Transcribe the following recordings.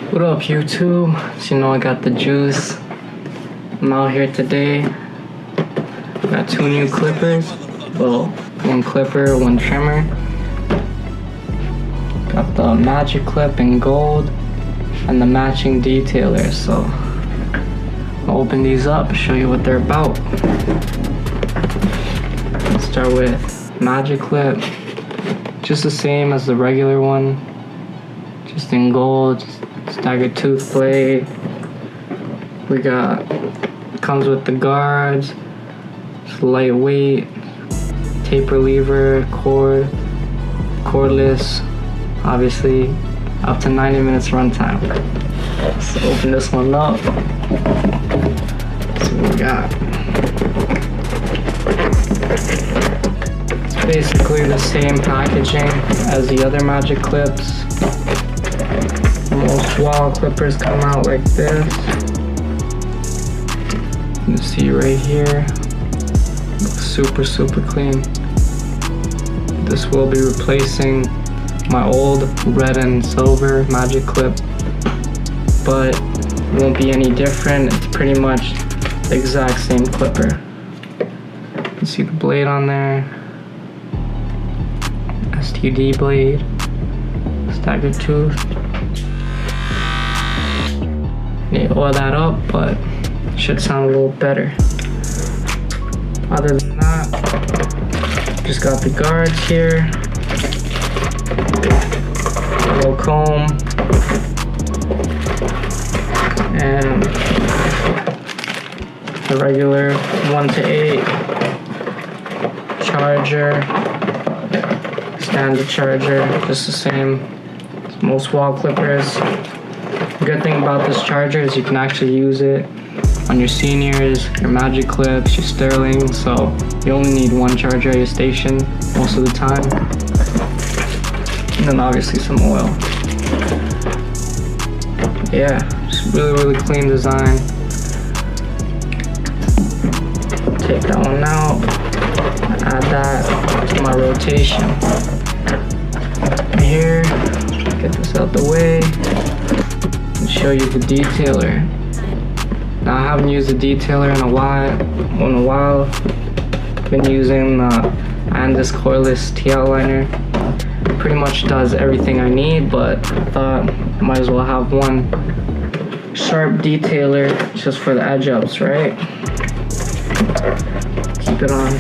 What up, YouTube? So you know I got the juice. I'm out here today. Got 2 new clippers. Well, 1 clipper, 1 trimmer. Got the magic clip in gold and the matching detailer. So I'll open these up, show you what they're about. Let's start with magic clip. Just the same as the regular one. Just in gold. Staggered tooth blade. We got, comes with the guards. It's lightweight. Taper lever, cordless. Obviously, up to 90 minutes runtime. Let's open this one up. See what we got. It's basically the same packaging as the other magic clips. Most Wahl clippers come out like this. You can see right here. Looks super clean. This will be replacing my old red and silver magic clip, but it won't be any different. It's pretty much the exact same clipper. You can see the blade on there. STD blade. Staggered tooth. Need to oil that up, but it should sound a little better. Other than that, just got the guards here. A little comb. And the regular 1 to 8 charger. Standard charger, just the same as most Wahl clippers. The good thing about this charger is you can actually use it on your seniors, your magic clips, your sterling, so you only need 1 charger at your station most of the time. And then obviously some oil. Yeah, just really clean design. Take that one out, add that to my rotation. Here, get this out the way. Show you the detailer. Now I haven't used the detailer in a while. Been using the Andis cordless TL liner. Pretty much does everything I need, but I thought I might as well have 1 sharp detailer just for the edge ups, right? Keep it on.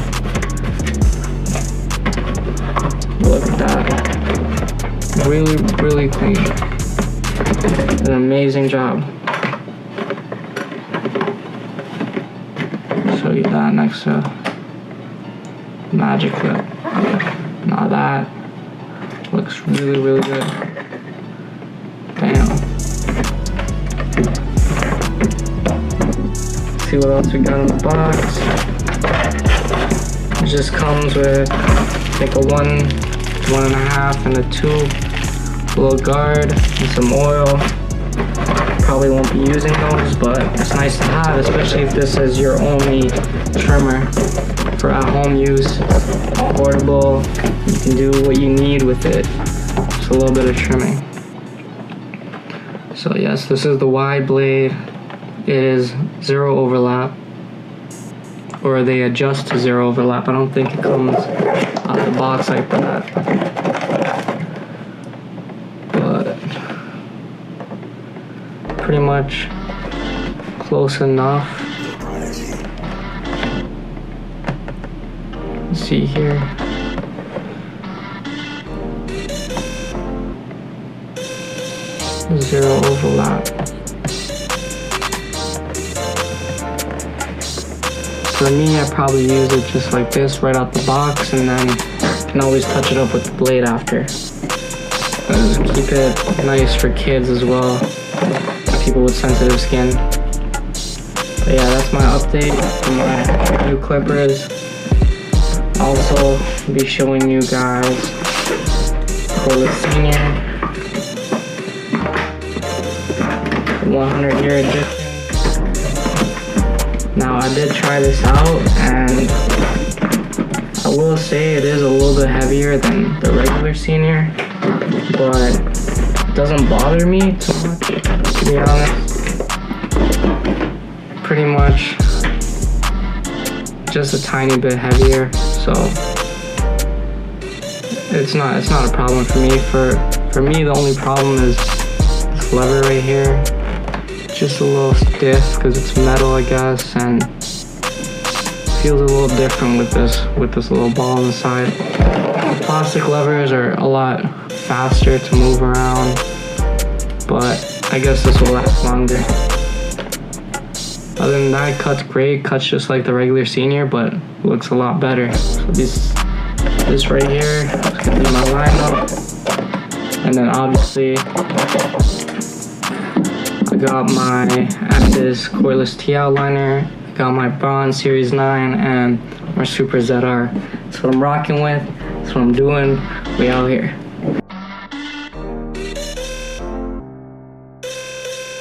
Look at that. Really clean. An amazing job. Show you that next to magic clip. Now that looks really good. Damn. See what else we got in the box. It just comes with like a 1, 1.5, and a 2. Little guard and some oil. Probably won't be using those, but it's nice to have, especially if this is your only trimmer for at-home use. Portable, you can do what you need with it. Just a little bit of trimming. So yes, this is the wide blade. It is 0 overlap, or they adjust to 0 overlap. I don't think it comes out the box like that. Pretty much close enough. Let's see here. Zero overlap. For me, I probably use it just like this right out the box, and then can always touch it up with the blade after. Just keep it nice for kids as well. People with sensitive skin. But yeah, that's my update for my new clippers. Also be showing you guys cordless senior 100-year edition. Now I did try this out, and I will say it is a little bit heavier than the regular senior, but doesn't bother me too much, to be honest. Pretty much just a tiny bit heavier, so it's not a problem for me. For me, the only problem is this lever right here. Just a little stiff because it's metal, I guess, and feels a little different with this little ball on the side. Plastic levers are a lot faster to move around, but I guess this will last longer. Other than that, cuts great, cuts just like the regular Senior, but looks a lot better. So this right here is gonna be my lineup, and then obviously I got my Axis cordless T-outliner, I got my Bronze Series 9, and my Super ZR. That's what I'm rocking with, that's what I'm doing. We out here.